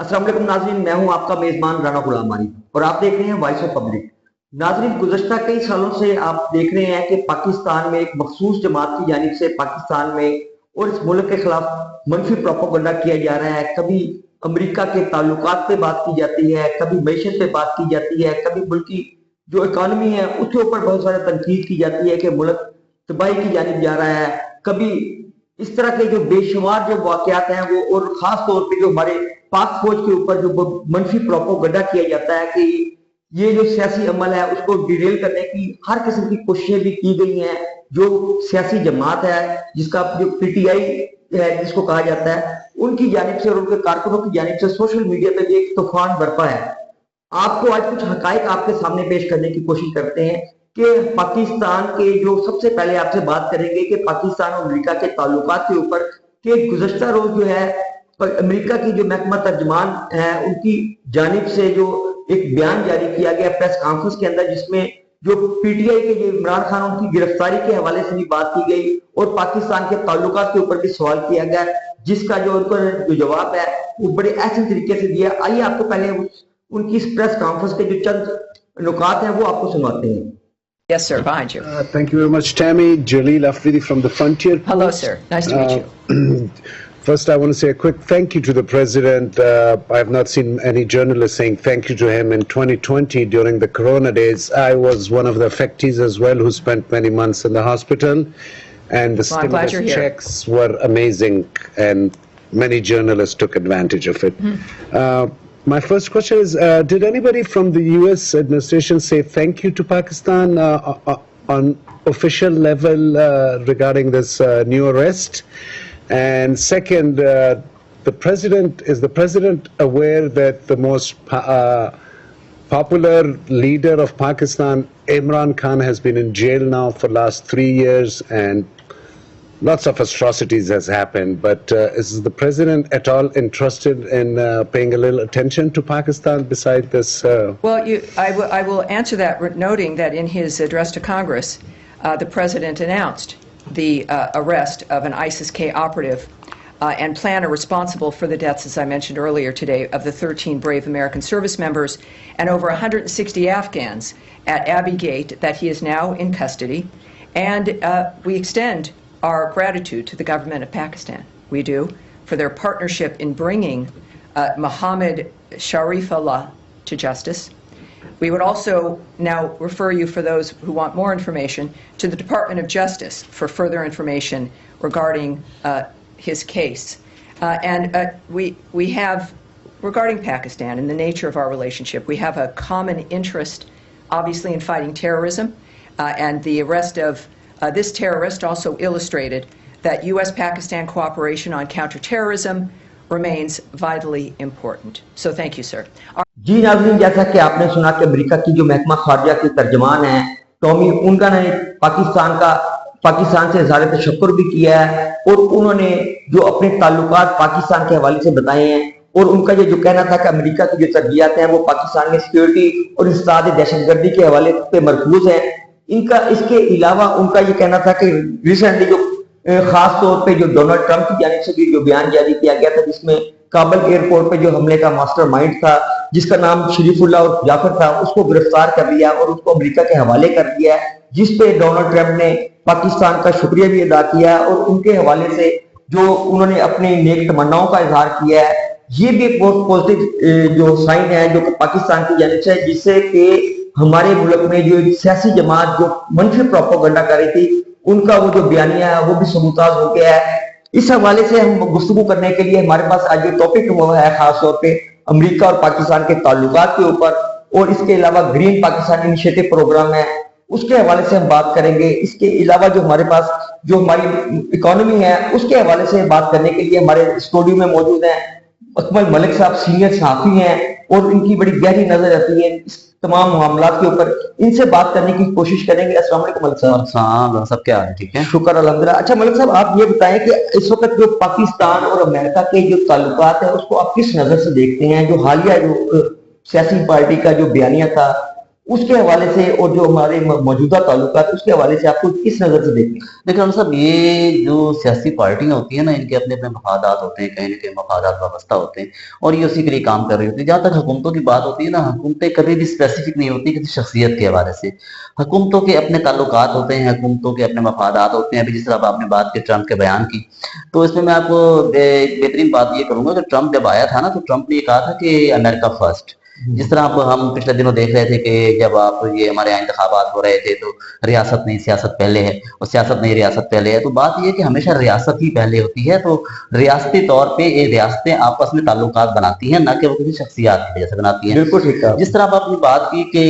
अस्सलाम वालेकुम नाजरीन, मैं हूं आपका मेजबान राना गुलाम आरिफ और आप देख रहे हैं वॉइस ऑफ पब्लिक। नाजरीन, गुज़श्ता कई सालों से आप देख रहे हैं कि पाकिस्तान में एक मखसूस जमात की जानिब से पाकिस्तान में और इस मुल्क के खिलाफ मनफी प्रोपेगेंडा किया जा रहा है। कभी अमेरिका के ताल्लुकात पे बात की जाती है, कभी मैशत पे बात की जाती है, कभी मुल्क की जो इकानमी है उसके ऊपर बहुत सारा तनकीद की जाती है कि मुल्क तबाही की जानिब जा रहा है। कभी इस तरह के जो बेशुमार जो वाकयात हैं वो, और खास तौर पे जो हमारे पाक फौज के ऊपर जो मनफी प्रोपेगेंडा किया जाता है कि ये जो सियासी अमल है उसको डिरेल करने की हर किस्म की कोशिशें भी की गई हैं। जो सियासी जमात है जिसका जो पीटीआई है जिसको कहा जाता है, उनकी जानिब से और उनके कारकुनों की जानिब से सोशल मीडिया पे भी एक तूफान बरपा है। आपको आज कुछ हकायक आपके सामने पेश करने की कोशिश करते हैं कि पाकिस्तान के जो सबसे पहले आपसे बात करेंगे कि पाकिस्तान और अमेरिका के ताल्लुकात के ऊपर कि गुज़श्ता रोज जो है अमेरिका की जो महकमा तर्जमान है उनकी जानिब से जो एक बयान जारी किया गया प्रेस कॉन्फ्रेंस के अंदर, जिसमें जो पीटीआई के जो इमरान खान उनकी गिरफ्तारी के हवाले से भी बात की गई और पाकिस्तान के ताल्लुकात के ऊपर भी सवाल किया गया, जिसका जो उनका जो जवाब है वो बड़े ऐसे तरीके से दिया। आइए आपको पहले उनकी इस प्रेस कॉन्फ्रेंस के जो चंद नुकात हैं वो आपको सुनाते हैं। Yes, sir, behind you. Thank you very much, Tammy. Jaleel Afridi from the Frontier Post. Hello, sir. Nice to meet you. First, I want to say a quick thank you to the President. I have not seen any journalist saying thank you to him in 2020 during the Corona days. I was one of the affectees as well who spent many months in the hospital. And the stimulus checks were amazing, and many journalists took advantage of it. My first question is, did anybody from the U.S. administration say thank you to Pakistan on official level regarding this new arrest? And second, is the president aware that the most popular leader of Pakistan, Imran Khan, has been in jail now for the last 3 years and lots of atrocities has happened, but is the president at all interested in paying a little attention to Pakistan beside this? Well, I will answer that noting that in his address to Congress, the president announced the arrest of an ISIS-K operative and planner responsible for the deaths, as I mentioned earlier today, of the 13 brave American service members and over 160 Afghans at Abbey Gate, that he is now in custody. And we extend our gratitude to the government of Pakistan. We do, for their partnership in bringing Mohammed Sharifullah to justice. We would also now refer you, for those who want more information, to the Department of Justice for further information regarding his case. And we have, regarding Pakistan and the nature of our relationship, we have a common interest, obviously, in fighting terrorism, and the arrest of this terrorist also illustrated that U.S.-Pakistan cooperation on counterterrorism remains vitally important. So thank you, sir. जी नाज़रीन, जैसा कि आपने सुना कि America की जो महकमा खारजा की तर्जमान है टॉमी, उनका ने पाकिस्तान से इज़हार तशक्कुर भी किया है और उन्होंने जो अपने ताल्लुकात पाकिस्तान के हवाले से बताए हैं और उनका ये जो कहना था कि अमेरिका की जो तरजीहात हैं वो पाकिस्तान में सिक्योरिटी और इंसदाद दहशतगर्दी के हवाले पे मरकूज है। इनका इसके अलावा उनका ये कहना था कि रिसेंटली जो खास तौर पे जो डोनाल्ड ट्रंप की जानिब से भी जो बयान जारी किया गया था, जिसमें काबुल एयरपोर्ट पे जो हमले का मास्टरमाइंड था जिसका नाम शरीफुल्लाह और जाफर था, उसको गिरफ्तार कर लिया और उसको अमेरिका के हवाले कर दिया, जिस पे डोनाल्ड ट्रंप ने पाकिस्तान का शुक्रिया भी अदा किया और उनके हवाले से जो उन्होंने अपनी नेक तमन्नाओं का इजहार किया है। ये भी एक बहुत पॉजिटिव जो साइन है जो पाकिस्तान की जानिब से, जिससे कि हमारे मुल्क में जो सियासी जमात जो मनफी प्रोपेगेंडा कर रही थी उनका वो जो बयानिया है वो भी सबूताज हो गया है। इस हवाले से हम गुफ्तगू करने के लिए हमारे पास आज जो टॉपिक हुआ है खास तौर पे अमेरिका और पाकिस्तान के ताल्लुकात के ऊपर, और इसके अलावा ग्रीन पाकिस्तान इनिशिएटिव प्रोग्राम है उसके हवाले से हम बात करेंगे। इसके अलावा जो हमारे पास जो हमारी इकोनॉमी है उसके हवाले से बात करने के लिए हमारे स्टूडियो में मौजूद हैं अकमल मलिक साहब, सीनियर सहाफी हैं और इनकी बड़ी गहरी नजर रहती है इस तमाम मामलात के ऊपर। इनसे बात करने की कोशिश करेंगे। अस्सलाम वालेकुम मलिक साहब। सब क्या है? ठीक है, शुक्र अल्हम्दुलिल्लाह। अच्छा मलिक साहब, आप ये बताएं कि इस वक्त जो पाकिस्तान और अमेरिका के जो ताल्लुकात है उसको आप किस नजर से देखते हैं? जो हालिया जो सियासी पार्टी का जो बयानिया था उसके हवाले से और जो हमारे मौजूदा ताल्लुकात उसके हवाले से आपको किस नज़र से देखते हैं? देखिए हम साहब, ये जो सियासी पार्टियां होती हैं ना, इनके अपने अपने मफादात होते हैं, कहीं ना कहीं मफादात वाबस्ता होते हैं और ये उसी के लिए काम कर रही होती है। जहाँ तक हुकूमतों की बात होती है ना, हुकूमतें कभी भी स्पेसिफिक नहीं होती किसी शख्सियत के हवाले से। हुकूमतों के अपने ताल्लुकात होते हैं, हुकूमतों के अपने मफादात होते हैं। अभी जिस तरह अब आपने बात की ट्रंप के बयान की, तो इसमें मैं आपको एक बेहतरीन बात ये करूंगा कि ट्रंप जब आया था ना, तो ट्रंप ने ये कहा था कि अमेरिका फर्स्ट। जिस तरह आप हम पिछले दिनों देख रहे थे कि जब आप ये हमारे यहाँ इंतखाबात हो रहे थे, तो रियासत नहीं सियासत पहले है और सियासत नहीं रियासत पहले है। तो बात ये है कि हमेशा रियासत ही पहले होती है। तो रियासती तौर पे ये रियासतें आपस में ताल्लुकात बनाती हैं, ना कि वो किसी शख्सियात की वजह से बनाती हैं। बिल्कुल ठीक है। जिस तरह आप अपनी बात की कि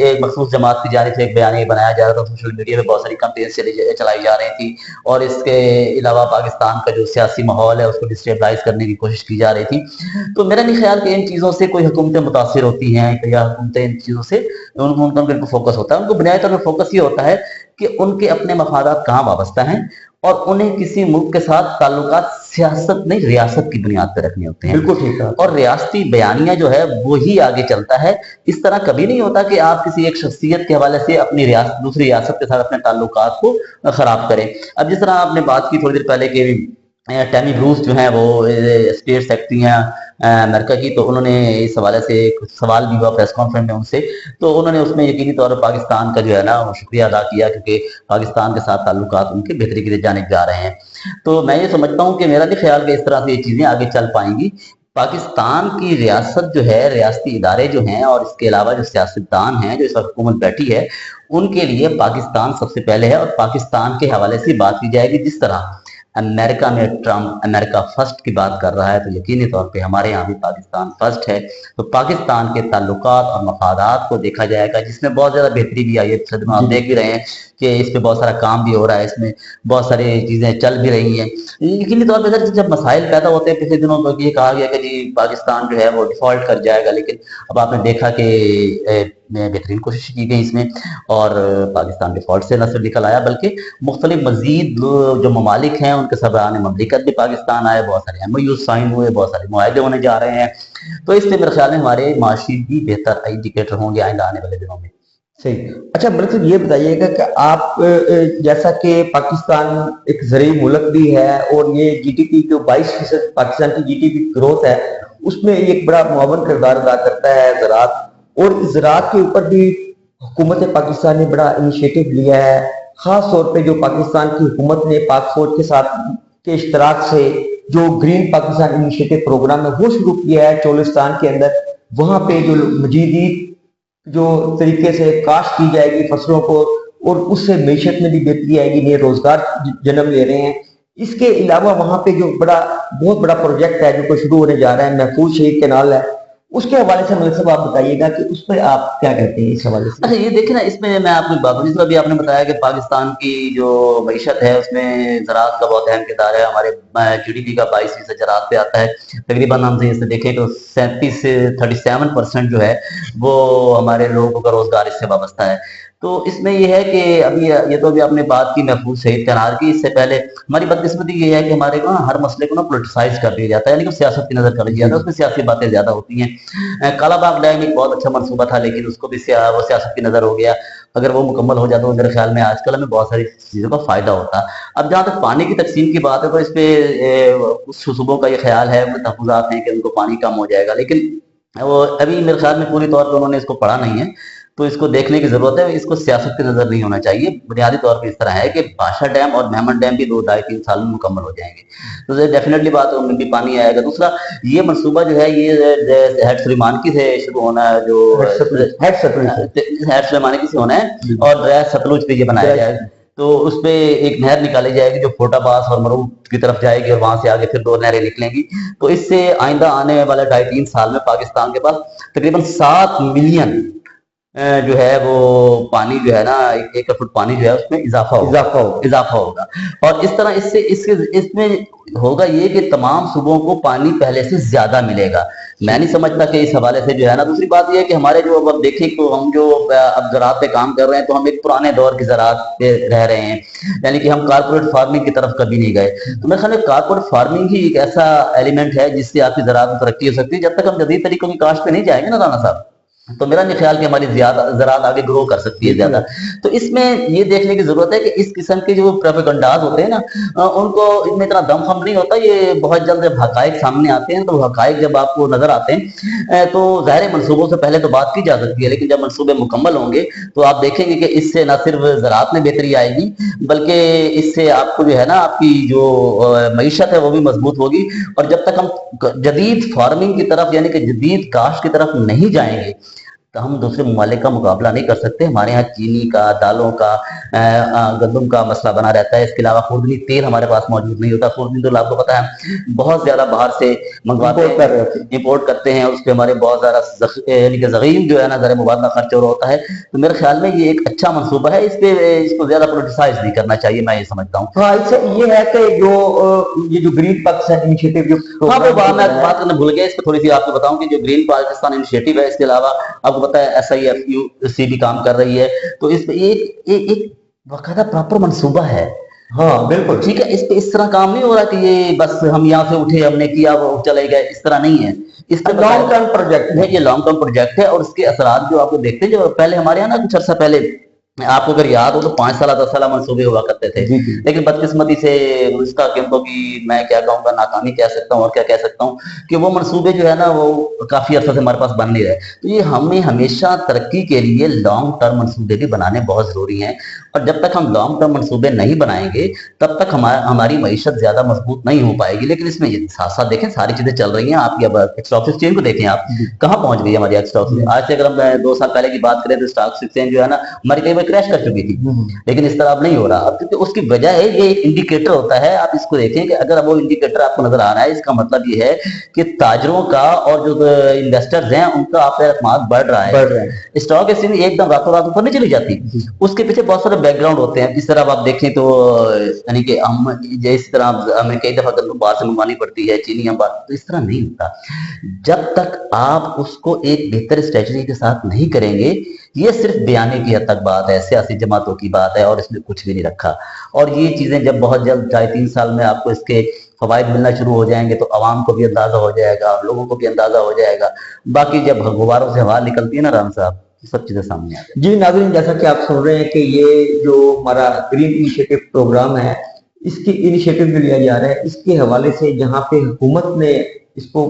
एक मखसूस जमात की जानिब से एक बयान बनाया जा रहा था, सोशल मीडिया में बहुत सारी कैंपेन चलाई जा रही थी और इसके अलावा पाकिस्तान का जो सियासी माहौल है उसको डिस्टेबलाइज करने की कोशिश की जा रही थी। तो मेरा नहीं ख्याल कि इन चीज़ों से कोई हुकूमतें मुतासिर होती हैं या हुकूमतें इन चीज़ों से उनको फोकस होता है। उनको बुनियादी तौर पर फोकस ये होता है कि उनके अपने मफादात कहाँ वाबस्ता हैं और उन्हें किसी मुल्क के साथ ताल्लुकात सियासत नहीं रियासत की बुनियाद पर रखने होते हैं। बिल्कुल ठीक है। और रियासती बयानिया जो है वो ही आगे चलता है। इस तरह कभी नहीं होता कि आप किसी एक शख्सियत के हवाले से अपनी रियासत दूसरी रियासत के साथ अपने ताल्लुकात को खराब करें। अब जिस तरह आपने बात की थोड़ी देर पहले कि टैमी ब्रूस जो है वो स्टेट सेक्रेटरी हैं अमेरिका की, तो उन्होंने इस हवाले से कुछ सवाल भी हुआ प्रेस कॉन्फ्रेंस में उनसे, तो उन्होंने उसमें यकीनी तौर पर पाकिस्तान का जो है ना वो शुक्रिया अदा किया, क्योंकि पाकिस्तान के साथ ताल्लुकात उनके बेहतरी की जानिब जा रहे हैं। तो मैं ये समझता हूँ कि मेरा नहीं ख्याल कि इस तरह से ये चीज़ें आगे चल पाएंगी। पाकिस्तान की रियासत जो है, रियासती इदारे जो हैं और इसके अलावा जो सियासतदान हैं जो इस वक्त हुकूमत बैठी है, उनके लिए पाकिस्तान सबसे पहले है और पाकिस्तान के हवाले से बात की जाएगी। जिस तरह अमेरिका में ट्रंप अमेरिका फर्स्ट की बात कर रहा है, तो यकीनी तौर पे हमारे यहाँ भी पाकिस्तान फर्स्ट है। तो पाकिस्तान के ताल्लुकात और मफादात को देखा जाएगा, जिसमें बहुत ज़्यादा बेहतरी भी आई है। पिछले दिनों आप देख भी रहे हैं कि इस पे बहुत सारा काम भी हो रहा है, इसमें बहुत सारी चीज़ें चल भी रही हैं। यकीनी तौर पर जब मसाइल पैदा होते हैं, पिछले दिनों तो ये कहा गया कि जी पाकिस्तान जो है वो डिफ़ॉल्ट कर जाएगा, लेकिन अब आपने देखा कि बेहतरीन कोशिश की गई इसमें और पाकिस्तान डिफ़ॉल्ट से न सिर्फ निकल आया बल्कि मुख्तलिफ मजीद जो ममालिक हैं उनके सरबराह ममलिकत भी पाकिस्तान आए, बहुत सारे MOU साइन हुए, बहुत सारे मुआहदे होने जा रहे हैं। तो इससे मेरे ख्याल में हमारे माशी भी बेहतर इंडिकेटर होंगे आइंदा आने वाले दिनों में। सही। अच्छा बल्कि ये बताइएगा कि आप जैसा कि पाकिस्तान एक ज़रूरी मुल्क भी है और ये GDP जो 22% पाकिस्तान की GDP ग्रोथ है उसमें एक बड़ा मुआवन किरदार अदा करता है ज़राअत, और ज़राअत के ऊपर भी हुकूमत पाकिस्तान ने बड़ा इनिशिएटिव लिया है। ख़ास तौर पे जो पाकिस्तान की हुकूमत ने पाक फौज के साथ के इश्तराक से जो ग्रीन पाकिस्तान इनिशिएटिव प्रोग्राम है वो शुरू किया है चोलिस्तान के अंदर। वहाँ पे जो मजीद जो तरीके से काश्त की जाएगी फसलों को और उससे मैशत में भी बेहतरी आएगी, नए रोजगार जन्म ले रहे हैं। इसके अलावा वहाँ पे जो बहुत बड़ा प्रोजेक्ट है जो कोई शुरू होने जा रहा है, महफूज शहीद कैनाल है, उसके हवाले से मलिक साहब आप बताइएगा कि उस पर आप क्या कहते हैं इस हवाले से। अच्छा ये देखें ना, इसमें मैं आपको एक बात बताऊं, जिस तरह अभी आपने बताया कि पाकिस्तान की जो मईशत है उसमें ज़राअत का बहुत अहम किरदार है। हमारे GDP का 22% ज़राअत पे आता है तकरीबन। हम इसे देखें तो 37 से 37% जो है वो हमारे लोगों का रोजगार इससे वाबस्ता है। तो इसमें यह है कि अभी ये तो अभी आपने बात की महफूज शहीद कैनाल की, इससे पहले हमारी बदकिस्मती ये है कि हमारे को हर मसले को ना पोलिटिसाइज कर दिया जाता है, यानी कि सियासत की नजर कर दिया जाता है, उसमें सियासी बातें ज्यादा होती हैं। कालाबाग डैम एक बहुत अच्छा मनसूबा था, लेकिन उसको भी वो सियासत की नजर हो गया। अगर वो मुकम्मल हो जाता तो मेरे ख्याल में आजकल हमें बहुत सारी चीज़ों का फायदा होता। अब जहाँ तक पानी की तकसीम की बात है तो इस पे कुछ सूबों का ये ख्याल है, तहफ़्फ़ुज़ात हैं कि उनको पानी कम हो जाएगा, लेकिन वो अभी मेरे ख्याल में पूरी तौर पर उन्होंने इसको पढ़ा नहीं है, तो इसको देखने की जरूरत है। इसको सियासत की नजर नहीं होना चाहिए। बुनियादी तौर पर इस तरह है कि बादशाह डैम और मेमन डैम भी 2-2.5-3 साल में मुकम्मल हो जाएंगे, तो डेफिनेटली बात है उनमें भी पानी आएगा। दूसरा ये मनसूबा जो है ये हैड सुलेमानी से शुरू होना है, जो हैड सुलेमानी से होना है और सतलुज पे ये बनाया जाएगा। तो उस पे एक नहर निकाली जाएगी जो फोटाबास और मरूद की तरफ जाएगी और वहां से आगे फिर 2 नहरें निकलेंगी। तो इससे आइंदा आने वाले 2.5-3 साल में पाकिस्तान के पास तकरीबन 7 मिलियन जो है वो पानी जो है ना, 1 फुट पानी जो है उसमें इजाफा होगा। और इस तरह इसमें होगा ये कि तमाम सूबों को पानी पहले से ज्यादा मिलेगा। मैं नहीं समझता कि इस हवाले से जो है ना, दूसरी बात यह है कि हमारे जो अब देखें तो हम जो अब ज़राअत पे काम कर रहे हैं तो हम एक पुराने दौर की ज़राअत पे रह रहे हैं, यानी कि हम कारपोरेट फार्मिंग की तरफ कभी नहीं गए। तो मेरे ख्याल में कारपोरेट फार्मिंग ही एक ऐसा एलिमेंट है जिससे आपकी ज़राअत में तरक्की हो सकती है। जब तक हम जदीद तरीकों की काश्त पे नहीं जाएंगे ना राना साहब, تو میرا نہیں خیال کہ ہماری زراعت آگے گرو کر سکتی ہے زیادہ. تو اس میں یہ دیکھنے کی ضرورت ہے کہ اس قسم کے جو پروپیگنڈاز ہوتے ہیں نا ان کو ان میں اتنا دم خم نہیں ہوتا. یہ بہت جلد جب حقائق سامنے آتے ہیں تو حقائق جب آپ کو نظر آتے ہیں تو ظاہر منصوبوں سے پہلے تو بات کی جا سکتی ہے, لیکن جب منصوبے مکمل ہوں گے تو آپ دیکھیں گے کہ اس سے نہ صرف زراعت میں بہتری آئے گی بلکہ اس سے آپ کو جو ہے نا آپ کی جو معیشت ہے وہ بھی مضبوط ہوگی. اور جب تک ہم جدید فارمنگ کی طرف یعنی کہ جدید کاشت کی طرف نہیں جائیں گے تو ہم دوسرے ممالک کا مقابلہ نہیں کر سکتے. ہمارے یہاں چینی کا, دالوں کا, گندم کا مسئلہ بنا رہتا ہے. اس کے علاوہ خوردنی تیل ہمارے پاس موجود نہیں ہوتا. خوردنی تیل آپ کو پتا ہے بہت زیادہ باہر سے منگواتے ہیں, امپورٹ کرتے ہیں, اس پہ ہمارے بہت زیادہ یعنی کہ ضخیم جو ہے نا زر مبادلہ خرچ ہو رہا ہوتا ہے. تو میرے خیال میں یہ ایک اچھا منصوبہ ہے, اس کو زیادہ پولیٹیسائز نہیں کرنا چاہیے, میں یہ سمجھتا ہوں. ہاں اس سے یہ ہے کہ جو یہ جو گرین پاکستان انیشیٹو جو ہاں وہ میں بات کرنا بھول گیا, اس پہ تھوڑی سی آپ کو بتاؤں کہ جو گرین پاکستان انیشیٹو ہے اس کے علاوہ آپ کو پتا ہے SIFUC بھی کام کر رہی ہے. تو اس پہ ایک باقاعدہ پراپر منصوبہ ہے. ہاں بالکل ٹھیک ہے, اس پہ اس طرح کام نہیں ہو رہا کہ یہ بس ہم یہاں سے اٹھے ہم نے کیا وہ چلے گئے, اس طرح نہیں ہے. اس پہ لانگ ٹرم پروجیکٹ ہے, یہ لانگ ٹرم پروجیکٹ ہے. اور اس کے اثرات جو آپ کو دیکھتے ہیں جو پہلے ہمارے یہاں نا کچھ عرصہ پہلے آپ کو اگر یاد ہو تو 5 سالہ 10 سالہ منصوبے ہوا کرتے تھے, لیکن بدقسمتی سے گزشتہ قیمتوں کی میں کیا کہوں گا ناکامی کہہ سکتا ہوں اور کیا کہہ سکتا ہوں کہ وہ منصوبے جو ہے نا وہ کافی عرصہ سے ہمارے پاس بن نہیں رہے. تو یہ ہمیں ہمیشہ ترقی کے لیے لانگ ٹرم منصوبے بھی بنانے بہت ضروری ہیں. اور جب تک ہم لانگ ٹرم منصوبے نہیں بنائیں گے تب تک ہماری معیشت زیادہ مضبوط نہیں ہو پائے گی. لیکن اس میں یہ ساتھ ساتھ دیکھیں ساری چیزیں چل رہی ہیں. آپ کی اب اسٹاک ایکسچینج کو دیکھیں, آپ کہاں پہنچ گئی ہماری اسٹاک ایکسچینج. آج سے اگر ہم 2 سال پہلے کی بات کریں تو اسٹاک ایکسچینج جو ہے نا ہماری کئی بار کریش کر چکی تھی, لیکن اس طرح اب نہیں ہو رہا. اب کیونکہ اس کی وجہ ہے یہ ایک انڈیکیٹر ہوتا ہے, آپ اس کو دیکھیں کہ اگر وہ انڈیکیٹر آپ کو نظر آ رہا ہے اس کا مطلب یہ ہے کہ تاجروں کا اور جو انویسٹرز ہیں ان کا آپ کا اعتماد بڑھ رہا ہے. اسٹاک ایکسچینج ایک دم راتوں رات اوپر نہیں چلی جاتی, اس کے پیچھے بہت سارے بیک گراؤنڈ ہوتے ہیں. جس طرح آپ دیکھیں تو یعنی کہ ہم جس طرح ہمیں کئی دفعہ گندم باہر سے منگوانی پڑتی ہے, چینی ہم باہر, تو اس طرح نہیں ہوتا. جب تک آپ اس کو ایک بہتر اسٹریٹجی کے ساتھ نہیں کریں گے, یہ صرف بیانے کی حد تک بات ہے, سیاسی جماعتوں کی بات ہے اور اس میں کچھ بھی نہیں رکھا. اور یہ چیزیں جب بہت جلد 2.5-3 سال میں آپ کو اس کے فوائد ملنا شروع ہو جائیں گے تو عوام کو بھی اندازہ ہو جائے گا, لوگوں کو بھی اندازہ ہو جائے گا. باقی جب غباروں سے ہوا نکلتی ہے نا رام صاحب, سب چیزیں سامنے آ جائیں. جی ناظرین, جیسا کہ آپ سن رہے ہیں کہ یہ جو ہمارا گرین انیشیٹو پروگرام ہے اس کی انیشیٹو جو لیا جا رہا ہے اس کے حوالے سے جہاں پہ حکومت نے اس کو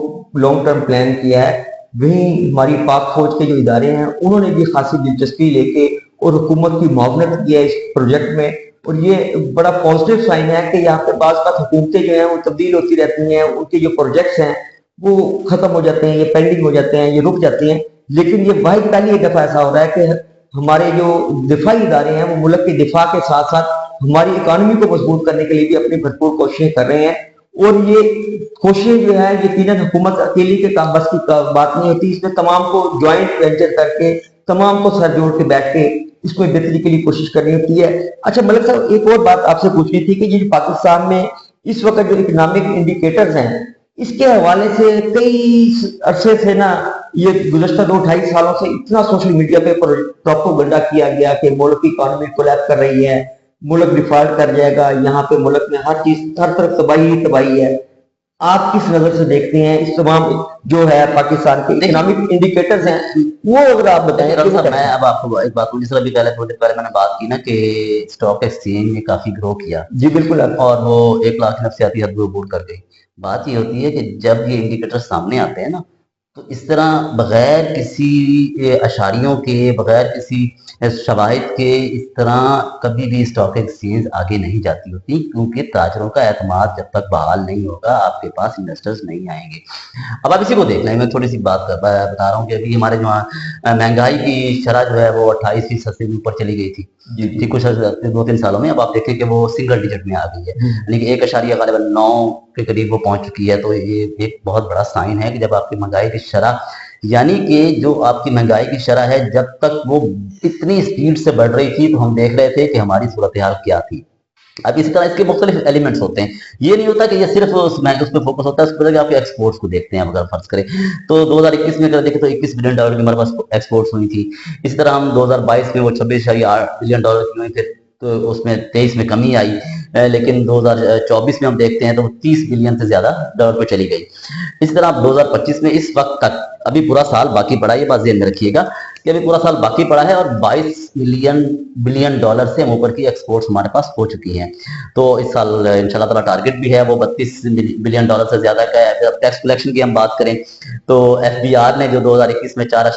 لانگ ٹرم پلان کیا ہے, وہیں ہماری پاک فوج کے جو ادارے ہیں انہوں نے بھی خاصی دلچسپی لے کے اور حکومت کی معاونت کی ہے اس پروجیکٹ میں. اور یہ بڑا پازیٹیو سائن ہے کہ یہاں پہ بعض بات حکومتیں جو ہیں وہ تبدیل ہوتی رہتی ہیں, ان کے جو پروجیکٹس ہیں وہ ختم ہو جاتے ہیں, یہ پینڈنگ ہو جاتے ہیں, یہ رک جاتی ہیں. لیکن یہ واحد پہلی دفعہ ایسا ہو رہا ہے کہ ہمارے جو دفاعی ادارے ہیں وہ ملک کے دفاع کے ساتھ ساتھ ہماری اکانومی کو مضبوط کرنے کے لیے بھی اپنی بھرپور کوششیں کر رہے ہیں. اور یہ کوششیں جو ہے یقیناً حکومت اکیلی کے بس کی بات نہیں ہوتی, اس میں تمام کو جوائنٹ وینچر کر کے تمام کو سر جوڑ کے بیٹھ کے اس کو بہتری کے لیے کوشش کرنی ہوتی ہے. اچھا ملک صاحب, ایک اور بات آپ سے پوچھنی تھی کہ یہ پاکستان میں اس وقت جو اکنامک انڈیکیٹرز ہیں اس کے حوالے سے کئی عرصے سے نا یہ گزشتہ 2-2.5 سالوں سے اتنا سوشل میڈیا پہ پروپیگنڈا کیا گیا کہ ملک کی اکانومی کولیپس کر رہی ہے, ملک ڈیفالٹ کر جائے گا, یہاں پہ ملک میں ہر چیز ہر طرف تباہی تباہی ہے. آپ کس نظر سے دیکھتے ہیں اس تمام جو ہے پاکستان کے اکنامک انڈیکیٹرز ہیں وہ اگر آپ بتائیں. میں اب آپ کو ایک بات جس طرح بھی پہلے تھوڑی دیر پہلے میں نے بات کی نا کہ اسٹاک ایکسچینج نے کافی گرو کیا. جی بالکل, اور وہ 1 لاکھ نفسیاتی حد کو عبور کر گئی. بات یہ ہوتی ہے کہ جب یہ انڈیکیٹر سامنے آتے ہیں نا تو اس طرح بغیر کسی اشاریوں کے, بغیر کسی شواہد کے اس طرح کبھی بھی اسٹاک ایکسچینج آگے نہیں جاتی ہوتی, کیونکہ تاجروں کا اعتماد جب تک بحال نہیں ہوگا آپ کے پاس انویسٹرز نہیں آئیں گے. اب آپ اسی کو دیکھ لیں, میں تھوڑی سی بات بتا رہا ہوں کہ ابھی ہمارے جو مہنگائی کی شرح جو ہے وہ 28% سے اوپر چلی گئی تھی جی کچھ 2-3 سالوں میں. اب آپ دیکھیں کہ وہ سنگل ڈیجٹ میں آ گئی ہے, یعنی کہ 1.9 کے قریب وہ پہنچ چکی ہے. تو یہ ایک بہت بڑا سائن ہے کہ جب آپ کی مہنگائی کی شرح یعنی کہ جو آپ کی مہنگائی کی شرح ہے جب تک وہ اتنی اسپیڈ سے بڑھ رہی تھی تو ہم دیکھ رہے تھے کہ ہماری صورتحال کیا تھی. اب اسی طرح اس کے مختلف ایلیمنٹس ہوتے ہیں, یہ نہیں ہوتا کہ یہ صرف اس پہ فوکس ہوتا ہے. اس پہ آپ کے ایکسپورٹس کو دیکھتے ہیں, اگر فرض کریں تو 2021 میں اگر دیکھیں تو $21 بلین کی ہمارے پاس ایکسپورٹس ہوئی تھی. اسی طرح ہم 2022 میں وہ $26.8 بلین کی ہوئی, پھر तो उसमें 23 में कमी आई, लेकिन 2024 में हम देखते हैं तो 30 बिलियन से ज्यादा डॉलर पे चली गई। इस तरह आप 2025 में इस वक्त तक, अभी पूरा साल बाकी पड़ा है, ये बात ध्यान में रखिएगा कि अभी पूरा साल बाकी पड़ा है और 22 बिलियन डॉलर से हम ऊपर की एक्सपोर्ट्स हमारे पास हो चुकी हैं। तो इस साल इंशाल्लाह ताला टारगेट भी है वो 32 बिलियन डॉलर से ज्यादा का है। अब टैक्स कलेक्शन की हम बात करें तो FBR ने जो 2021 में 4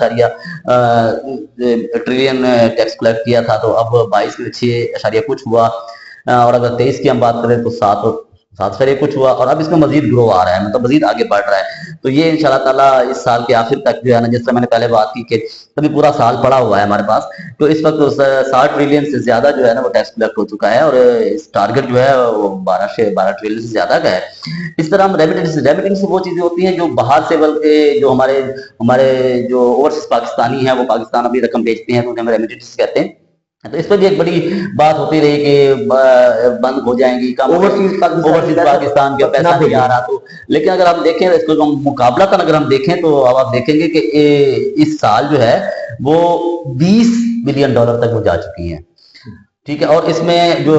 ट्रिलियन टैक्स कलेक्ट किया था, तो अब 22 में 6 कुछ हुआ, और अगर 23 की हम बात करें तो 7 कुछ हुआ, और अब इसमें मजीद ग्रो आ रहा है, मतलब मजीद आगे बढ़ रहा है। तो ये इंशाल्लाह ताला इस साल के आखिर तक जो है ना, जिस तरह मैंने पहले बात की कि अभी पूरा साल पड़ा हुआ है हमारे पास, तो इस वक्त 60 ट्रिलियन से ज्यादा जो है ना वो टैक्स कलेक्ट हो चुका है, और इस टारगेट जो है वो 12 ट्रिलियन से ज्यादा का है। इस तरह हम रेमिटेंस वो चीजें होती हैं जो बाहर से, बल्कि जो हमारे जो ओवरसीज पाकिस्तानी है वो पाकिस्तान अभी रकम भेजते हैं, तो उन्हें हम रेमिटेंस कहते हैं। तो इस पर भी एक बड़ी बात होती रही कि बंद हो जाएंगी, ओवरसीज पाकिस्तान के पैसा नहीं आ रहा। तो लेकिन अगर आप देखें इसको हम मुकाबलतन अगर हम देखें तो अब आप देखेंगे कि इस साल जो है वो 20 बिलियन डॉलर तक वो जा चुकी है, ठीक है, और इसमें जो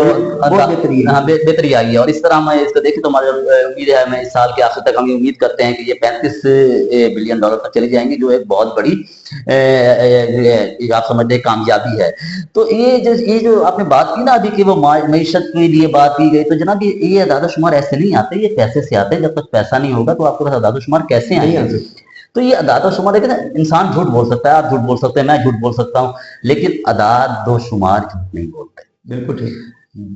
बेहतरी आई है। और इस तरह हम इसको देखें तो हमारी उम्मीद है, हमें इस साल के आखिर तक हम ये उम्मीद करते हैं कि ये 35 बिलियन डॉलर तक चली जाएंगी, जो एक बहुत बड़ी आप समझते हैं कामयाबी है। तो ये जो आपने बात की ना अभी कि वो मईशत के लिए बात की गई, तो जनाब ये अदाद शुमार ऐसे नहीं आते, ये पैसे से आते हैं। जब तक पैसा नहीं होगा तो आपके पास अदाद शुमार कैसे आएंगे? तो ये अदाद शुमार देखिए ना, इंसान झूठ बोल सकता है, आप झूठ बोल सकते हैं, मैं झूठ बोल सकता हूँ, लेकिन अदाद शुमार झूठ नहीं बोलते। बिल्कुल ठीक।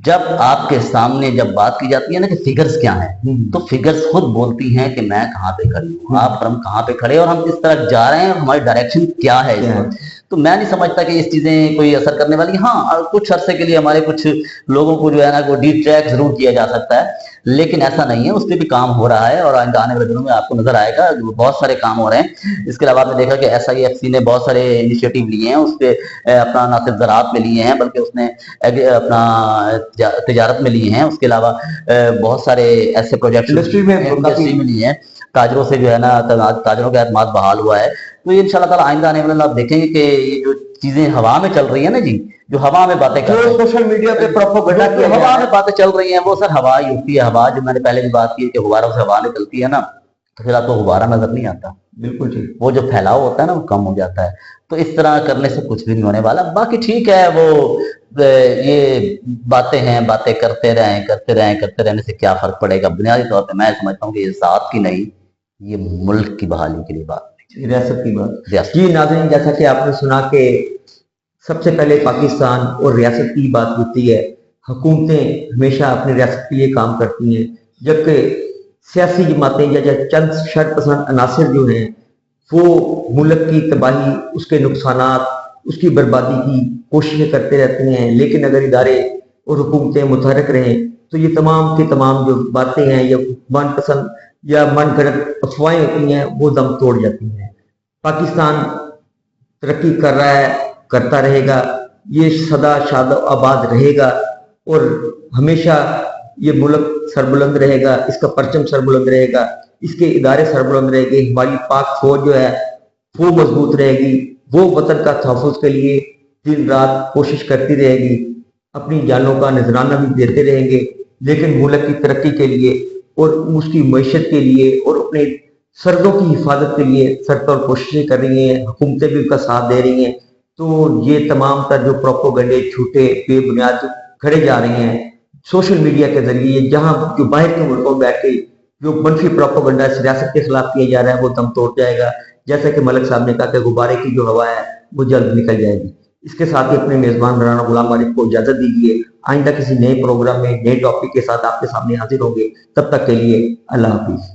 जब आपके सामने जब बात की जाती है ना कि फिगर्स क्या हैं, तो फिगर्स खुद बोलती हैं कि मैं कहाँ पे खड़ी हूँ, आप हम कहाँ पे खड़े और हम किस तरफ जा रहे हैं, हमारी डायरेक्शन क्या है इस वक्त। तो मैं नहीं समझता कि इस चीजें कोई असर करने वाली। हाँ, कुछ अरसे के लिए हमारे कुछ लोगों को जो है ना वो डिट्रैक्ट जरूर किया जा सकता है, लेकिन ऐसा नहीं है, उस पर भी काम हो रहा है और आने वाले दिनों में आपको नजर आएगा बहुत सारे काम हो रहे हैं। इसके अलावा आपने देखा कि SIFC ने बहुत सारे इनिशिएटिव लिए हैं, उस पर अपना ना सिर्फ ज़राअत में लिए हैं बल्कि उसने अपना तिजारत में लिए हैं। उसके अलावा बहुत सारे ऐसे प्रोजेक्ट इंडस्ट्री में लिए हैं। ताजरों से जो है ना ताजरों का एतमाद बहाल हुआ है। तो ये इंशाल्लाह ताला आइंदा आने वाले आप देखेंगे कि ये जो चीजें हवा में चल रही है ना जी, जो हवा में बातें कर रहे हैं, सोशल मीडिया पे प्रोपेगेंडा की हवा में बातें चल रही हैं, वो सर हवा ही होती है। हवा जो मैंने पहले भी बात की कि गुब्बारों से हवा निकलती है ना, तो फिर आपको गुब्बारा नजर नहीं आता। बिल्कुल ठीक। वो जो फैलाव होता है ना वो कम हो जाता है। तो इस तरह करने से कुछ भी नहीं होने वाला। बाकी ठीक है, वो ये बातें हैं, बातें करते रहने से क्या फर्क पड़ेगा। बुनियादी तौर पर मैं समझता हूँ कि ये ज़ात की नहीं, ये मुल्क की बहाली के लिए बात, रियासत की बात। जी नाज़रीन, जैसा कि आपने सुना कि सबसे पहले पाकिस्तान और रियासत की बात होती है। हुकूमतें हमेशा अपनी रियासत के लिए काम करती हैं, जबकि सियासी जमातें या चंद शरपसंद अनासर जो हैं वो मुल्क की तबाही, उसके नुकसानात, उसकी बर्बादी की कोशिशें करते रहते हैं। लेकिन अगर इदारे और हुकूमतें मुतहरक रहें तो ये तमाम की तमाम जो बातें हैं या मनपसंद या मन गढ़ंत अफवाहें होती हैं वो दम तोड़ जाती हैं। पाकिस्तान तरक्की कर रहा है, करता रहेगा, ये सदा शाद आबाद रहेगा और हमेशा ये मुल्क सरबुलंद रहेगा, इसका परचम सरबुलंद रहेगा, इसके इदारे सरबुलंद रहेंगे। हमारी पाक फौज जो है वो मजबूत रहेगी, वो वतन का तहफ़्फ़ुज़ के लिए दिन रात कोशिश करती रहेगी, अपनी जानों का नजराना भी देते रहेंगे। लेकिन मुल्क की तरक्की के लिए और उसकी मईशत के लिए और अपने सरहदों की हिफाजत के लिए सरतौर कोशिशें कर रही हैं, हुकूमतें भी उनका साथ दे रही हैं। तो ये तमाम तर जो प्रोपेगेंडे झूठे बेबुनियाद खड़े जा रहे हैं सोशल मीडिया के जरिए, जहां जो बाहर के मुल्कों में बैठ के जो मनफी प्रोपेगेंडा सियासत के खिलाफ किया जा रहा है वो दम तोड़ जाएगा। जैसा कि मलिक साहब ने कहा कि गुब्बारे की जो हवा है वो जल्द निकल जाएगी। इसके साथ ही अपने मेजबान राना गुलाम आरिफ को इजाजत दीजिए। आइंदा किसी नए प्रोग्राम में नए टॉपिक के साथ आपके सामने हाजिर होंगे। तब तक के लिए अल्लाह हाफिज।